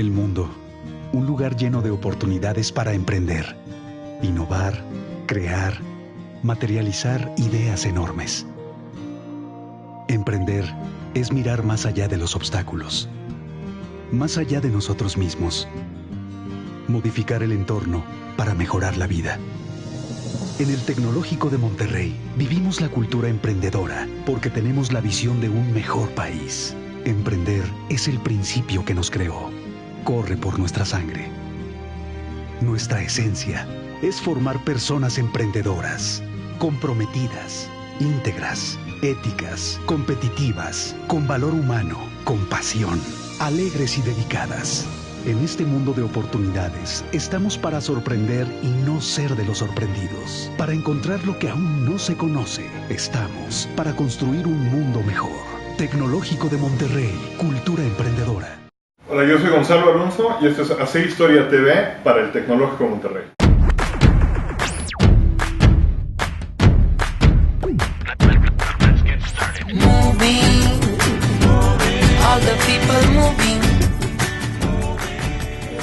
El mundo, un lugar lleno de oportunidades para emprender, innovar, crear, materializar ideas enormes. Emprender es mirar más allá de los obstáculos, más allá de nosotros mismos. Modificar el entorno para mejorar la vida. En el Tecnológico de Monterrey vivimos la cultura emprendedora porque tenemos la visión de un mejor país. Emprender es el principio que nos creó. Corre por nuestra sangre. Nuestra esencia es formar personas emprendedoras, comprometidas, íntegras, éticas, competitivas, con valor humano, con pasión, alegres y dedicadas. En este mundo de oportunidades, estamos para sorprender y no ser de los sorprendidos. Para encontrar lo que aún no se conoce, estamos para construir un mundo mejor. Tecnológico de Monterrey, cultura emprendedora. Hola, yo soy Gonzalo Alonso y esto es Así Historia TV para el Tecnológico de Monterrey.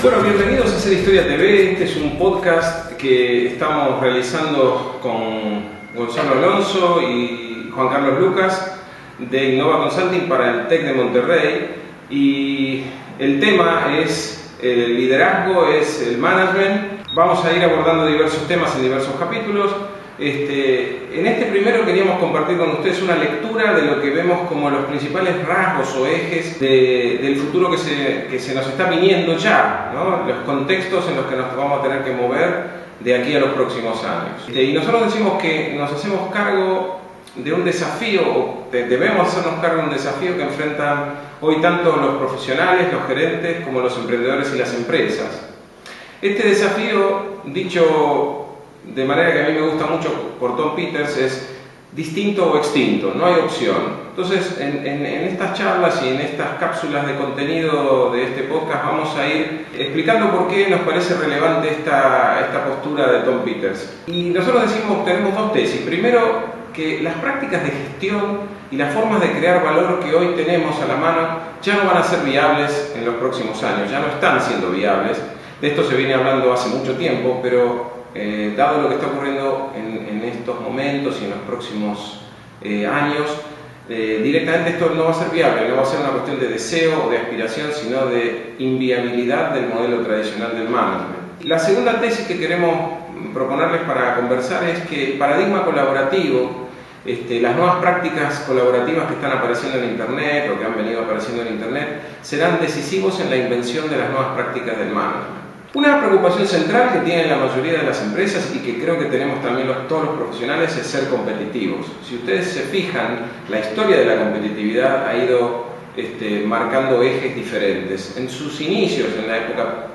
Bueno, bienvenidos a Hacer Historia TV. Este es un podcast que estamos realizando con Gonzalo Alonso y Juan Carlos Lucas de Innova Consulting para el TEC de Monterrey. Y el tema es el liderazgo, es el management. Vamos a ir abordando diversos temas en diversos capítulos. En este primero queríamos compartir con ustedes una lectura de lo que vemos como los principales rasgos o ejes del futuro que se nos está viniendo ya, ¿no? Los contextos en los que nos vamos a tener que mover de aquí a los próximos años. Y nosotros decimos que nos hacemos cargo de un desafío, o debemos hacernos cargo de un desafío que enfrentan hoy tanto los profesionales, los gerentes, como los emprendedores y las empresas. Este desafío, dicho de manera que a mí me gusta mucho por Tom Peters, es distinto o extinto, no hay opción. Entonces, en estas charlas y en estas cápsulas de contenido de este podcast vamos a ir explicando por qué nos parece relevante esta postura de Tom Peters. Y nosotros tenemos dos tesis. Primero, que las prácticas de gestión y las formas de crear valor que hoy tenemos a la mano ya no van a ser viables en los próximos años, ya no están siendo viables. De esto se viene hablando hace mucho tiempo, pero dado lo que está ocurriendo en estos momentos y en los próximos años, directamente esto no va a ser viable, no va a ser una cuestión de deseo o de aspiración, sino de inviabilidad del modelo tradicional del management. La segunda tesis que queremos proponerles para conversar es que el paradigma colaborativo, las nuevas prácticas colaborativas que están apareciendo en Internet o que han venido apareciendo en Internet, serán decisivos en la invención de las nuevas prácticas del management. Una preocupación central que tienen la mayoría de las empresas y que creo que tenemos también todos los profesionales es ser competitivos. Si ustedes se fijan, la historia de la competitividad ha ido marcando ejes diferentes. En sus inicios, en la época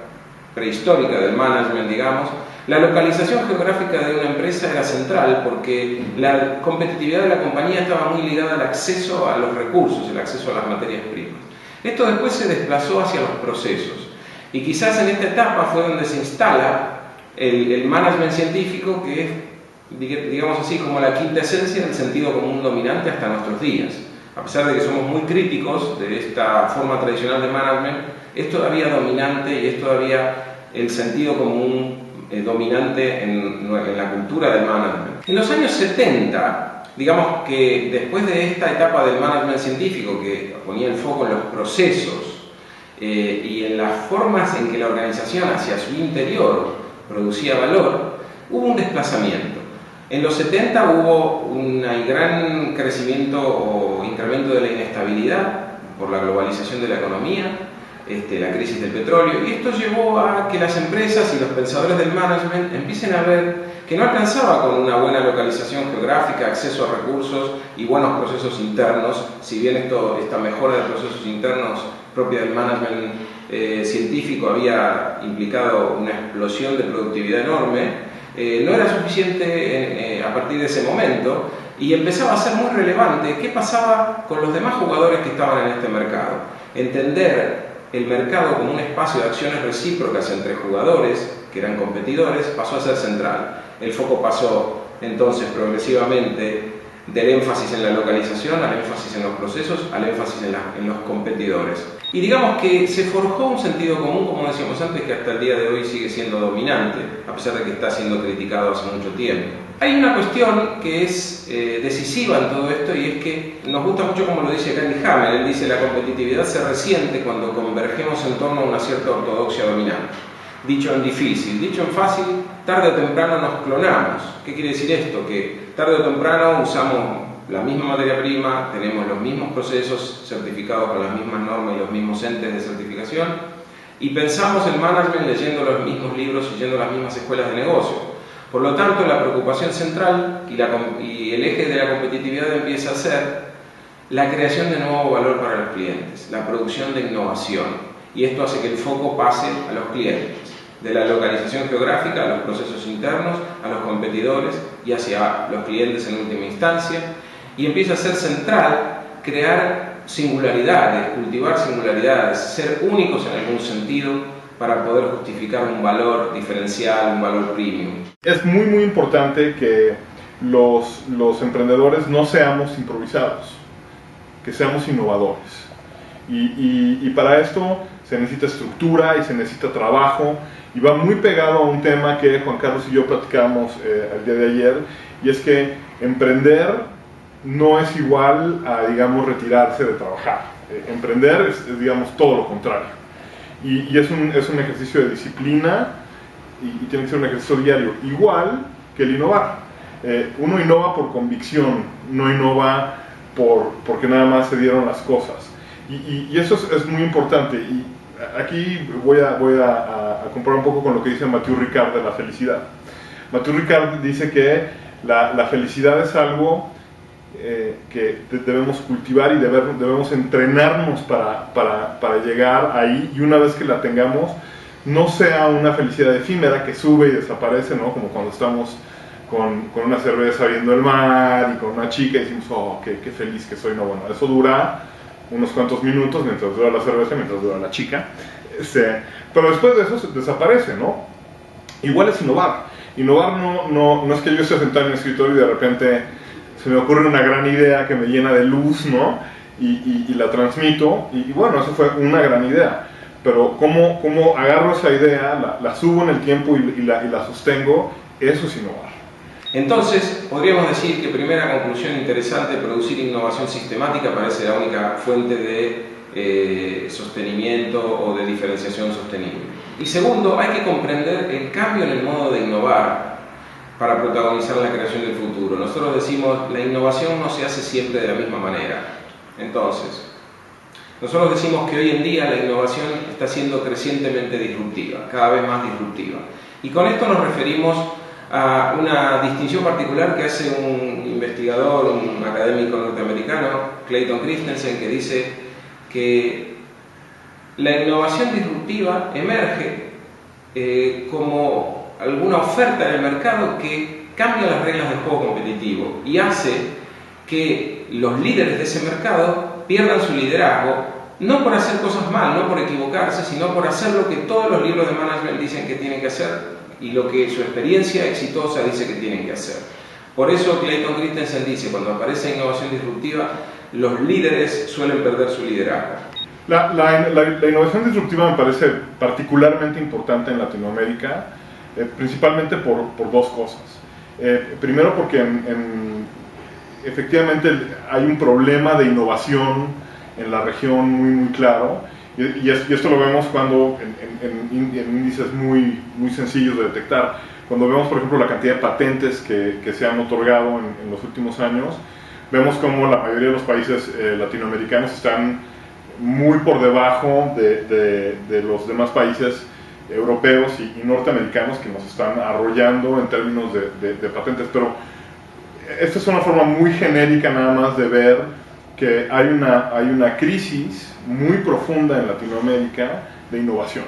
prehistórica del management, digamos, la localización geográfica de una empresa era central porque la competitividad de la compañía estaba muy ligada al acceso a los recursos, el acceso a las materias primas. Esto después se desplazó hacia los procesos. Y quizás en esta etapa fue donde se instala el management científico, que es, digamos así, como la quinta esencia del sentido común dominante hasta nuestros días. A pesar de que somos muy críticos de esta forma tradicional de management, es todavía dominante y es todavía el sentido común dominante en la cultura del management. En los años 70, digamos que después de esta etapa del management científico que ponía el foco en los procesos, y en las formas en que la organización hacia su interior producía valor, hubo un desplazamiento. En los 70 hubo un gran crecimiento o incremento de la inestabilidad por la globalización de la economía, la crisis del petróleo, y esto llevó a que las empresas y los pensadores del management empiecen a ver que no alcanzaba con una buena localización geográfica, acceso a recursos y buenos procesos internos, si bien esta mejora de procesos internos propia del management científico había implicado una explosión de productividad enorme, no era suficiente a partir de ese momento y empezaba a ser muy relevante qué pasaba con los demás jugadores que estaban en este mercado. Entender el mercado como un espacio de acciones recíprocas entre jugadores que eran competidores pasó a ser central. El foco pasó entonces progresivamente del énfasis en la localización, al énfasis en los procesos, al énfasis en los competidores. Y digamos que se forjó un sentido común, como decíamos antes, que hasta el día de hoy sigue siendo dominante, a pesar de que está siendo criticado hace mucho tiempo. Hay una cuestión que es decisiva en todo esto, y es que nos gusta mucho como lo dice Candy Hammer. Él dice: la competitividad se resiente cuando convergemos en torno a una cierta ortodoxia dominante. Dicho en difícil, dicho en fácil, tarde o temprano nos clonamos. ¿Qué quiere decir esto? Que tarde o temprano usamos la misma materia prima, tenemos los mismos procesos certificados con las mismas normas y los mismos entes de certificación, y pensamos el management leyendo los mismos libros y yendo a las mismas escuelas de negocio. Por lo tanto, la preocupación central y el eje de la competitividad empieza a ser la creación de nuevo valor para los clientes, la producción de innovación, y esto hace que el foco pase a los clientes, de la localización geográfica a los procesos internos, a los competidores y hacia los clientes en última instancia, y empieza a ser central crear singularidades, cultivar singularidades, ser únicos en algún sentido para poder justificar un valor diferencial, un valor premium. Es muy importante que los emprendedores no seamos improvisados, que seamos innovadores. Y para esto se necesita estructura y se necesita trabajo, y va muy pegado a un tema que Juan Carlos y yo platicamos el día de ayer, y es que emprender no es igual a, digamos, retirarse de trabajar. Emprender es, digamos, todo lo contrario. Y es un ejercicio de disciplina, y tiene que ser un ejercicio diario, igual que el innovar. Uno innova por convicción, no innova porque nada más se dieron las cosas. Y eso es muy importante. Y aquí voy a comparar un poco con lo que dice Mathieu Ricard de la felicidad. Mathieu Ricard dice que la felicidad es algo que debemos cultivar y debemos entrenarnos para llegar ahí, y una vez que la tengamos, no sea una felicidad efímera que sube y desaparece, ¿no? Como cuando estamos con una cerveza viendo el mar y con una chica y decimos: oh, qué feliz que soy. No, bueno, eso dura unos cuantos minutos mientras dura la cerveza, mientras dura la chica, pero después de eso desaparece, ¿no? Igual es innovar. Innovar no es que yo esté sentado en el escritorio y de repente se me ocurre una gran idea que me llena de luz, ¿no? Y la transmito, y bueno, eso fue una gran idea. Pero cómo agarro esa idea, la subo en el tiempo y la sostengo, eso es innovar. Entonces, podríamos decir que, primera conclusión interesante: producir innovación sistemática parece la única fuente de sostenimiento o de diferenciación sostenible. Y segundo, hay que comprender el cambio en el modo de innovar para protagonizar la creación del futuro. Nosotros decimos: la innovación no se hace siempre de la misma manera. Entonces, nosotros decimos que hoy en día la innovación está siendo crecientemente disruptiva, cada vez más disruptiva. Y con esto nos referimos a una distinción particular que hace un investigador, un académico norteamericano, Clayton Christensen, que dice que la innovación disruptiva emerge como alguna oferta en el mercado que cambia las reglas del juego competitivo y hace que los líderes de ese mercado pierdan su liderazgo, no por hacer cosas mal, no por equivocarse, sino por hacer lo que todos los libros de management dicen que tienen que hacer y lo que su experiencia exitosa dice que tienen que hacer. Por eso Clayton Christensen dice: cuando aparece innovación disruptiva, los líderes suelen perder su liderazgo. La innovación disruptiva me parece particularmente importante en Latinoamérica, principalmente por dos cosas. Primero, porque efectivamente hay un problema de innovación en la región muy claro, y esto lo vemos cuando en índices muy sencillos de detectar. Cuando vemos, por ejemplo, la cantidad de patentes que se han otorgado en los últimos años, vemos como la mayoría de los países latinoamericanos están muy por debajo de los demás países europeos y norteamericanos, que nos están arrollando en términos de patentes. Pero esta es una forma muy genérica nada más de ver que hay una crisis muy profunda en Latinoamérica de innovación.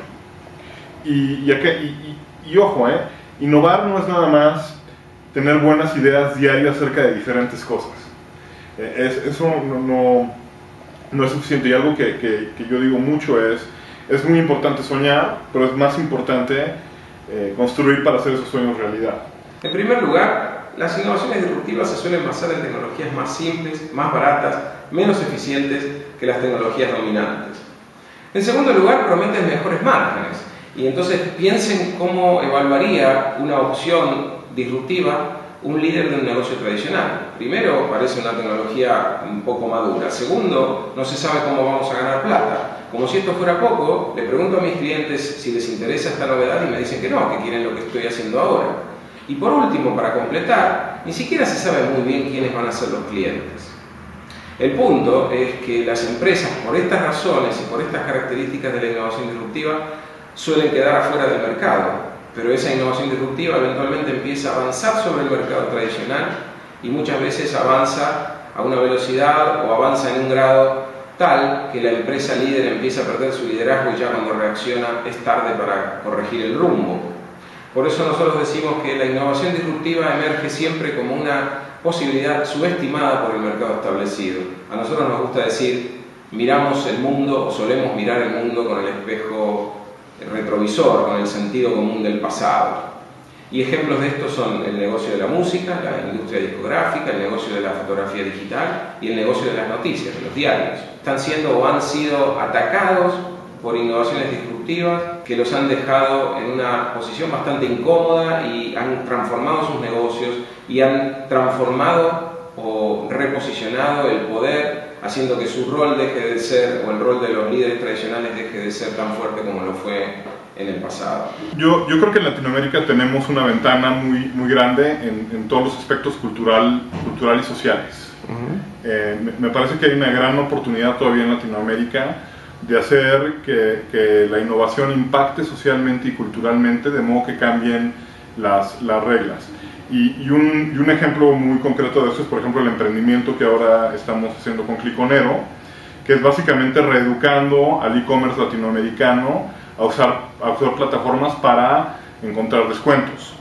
Y ojo, innovar no es nada más tener buenas ideas diarias acerca de diferentes cosas. Eso no es suficiente, y algo que yo digo mucho es muy importante soñar, pero es más importante construir para hacer esos sueños realidad. En primer lugar, las innovaciones disruptivas se suelen basar en tecnologías más simples, más baratas, menos eficientes que las tecnologías dominantes. En segundo lugar, prometen mejores márgenes. Y entonces piensen cómo evaluaría una opción disruptiva un líder de un negocio tradicional. Primero, parece una tecnología un poco madura. Segundo, no se sabe cómo vamos a ganar plata. Como si esto fuera poco, le pregunto a mis clientes si les interesa esta novedad y me dicen que no, que quieren lo que estoy haciendo ahora. Y por último, para completar, ni siquiera se sabe muy bien quiénes van a ser los clientes. El punto es que las empresas, por estas razones y por estas características de la innovación disruptiva, suelen quedar afuera del mercado. Pero esa innovación disruptiva eventualmente empieza a avanzar sobre el mercado tradicional y muchas veces avanza a una velocidad o avanza en un grado tal que la empresa líder empieza a perder su liderazgo y ya cuando reacciona es tarde para corregir el rumbo. Por eso nosotros decimos que la innovación disruptiva emerge siempre como una posibilidad subestimada por el mercado establecido. A nosotros nos gusta decir, miramos el mundo o solemos mirar el mundo con el espejo retrovisor, con el sentido común del pasado. Y ejemplos de esto son el negocio de la música, la industria discográfica, el negocio de la fotografía digital y el negocio de las noticias, de los diarios. Están siendo o han sido atacados por innovaciones disruptivas que los han dejado en una posición bastante incómoda y han transformado sus negocios y han transformado o reposicionado el poder, haciendo que su rol deje de ser, o el rol de los líderes tradicionales deje de ser tan fuerte como lo fue en el pasado. Yo creo que en Latinoamérica tenemos una ventana muy grande en todos los aspectos cultural y sociales. Me parece que hay una gran oportunidad todavía en Latinoamérica de hacer que la innovación impacte socialmente y culturalmente, de modo que cambien las reglas. Y un ejemplo muy concreto de eso es, por ejemplo, el emprendimiento que ahora estamos haciendo con Cliconero, que es básicamente reeducando al e-commerce latinoamericano a usar plataformas para encontrar descuentos.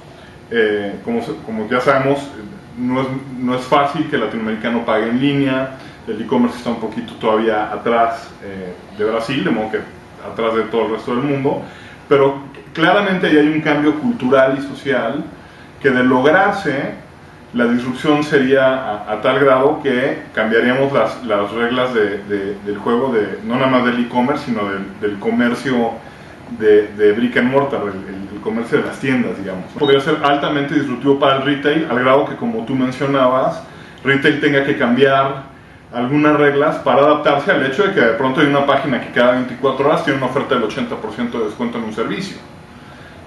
Como ya sabemos, no es fácil que el latinoamericano pague en línea, el e-commerce está un poquito todavía atrás de Brasil, de modo que atrás de todo el resto del mundo, pero claramente ahí hay un cambio cultural y social que de lograrse, la disrupción sería a tal grado que cambiaríamos las reglas del juego, no nada más del e-commerce, sino del comercio de brick and mortar, el comercio de las tiendas, digamos. Podría ser altamente disruptivo para el retail, al grado que, como tú mencionabas, retail tenga que cambiar algunas reglas para adaptarse al hecho de que de pronto hay una página que cada 24 horas tiene una oferta del 80% de descuento en un servicio.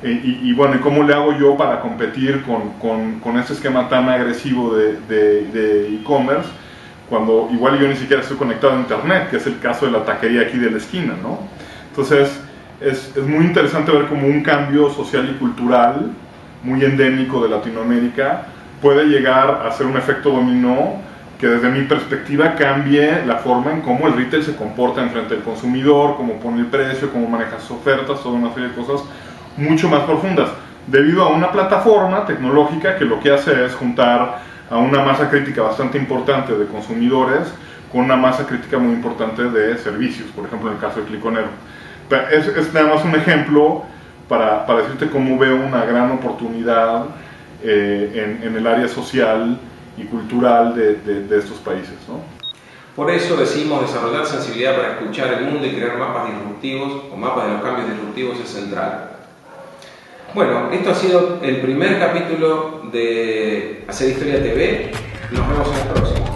Y bueno, ¿y cómo le hago yo para competir con este esquema tan agresivo de e-commerce cuando igual yo ni siquiera estoy conectado a internet, que es el caso de la taquería aquí de la esquina, ¿no? Entonces es muy interesante ver cómo un cambio social y cultural muy endémico de Latinoamérica puede llegar a ser un efecto dominó que desde mi perspectiva cambie la forma en cómo el retail se comporta en frente al consumidor, cómo pone el precio, cómo maneja sus ofertas, toda una serie de cosas mucho más profundas, debido a una plataforma tecnológica que lo que hace es juntar a una masa crítica bastante importante de consumidores con una masa crítica muy importante de servicios, por ejemplo en el caso de Cliconero. Es nada más un ejemplo para decirte cómo veo una gran oportunidad en el área social y cultural de estos países, ¿no? Por eso decimos desarrollar sensibilidad para escuchar el mundo y crear mapas disruptivos o mapas de los cambios disruptivos es central. Bueno, esto ha sido el primer capítulo de Hacer Historia TV. Nos vemos en el próximo.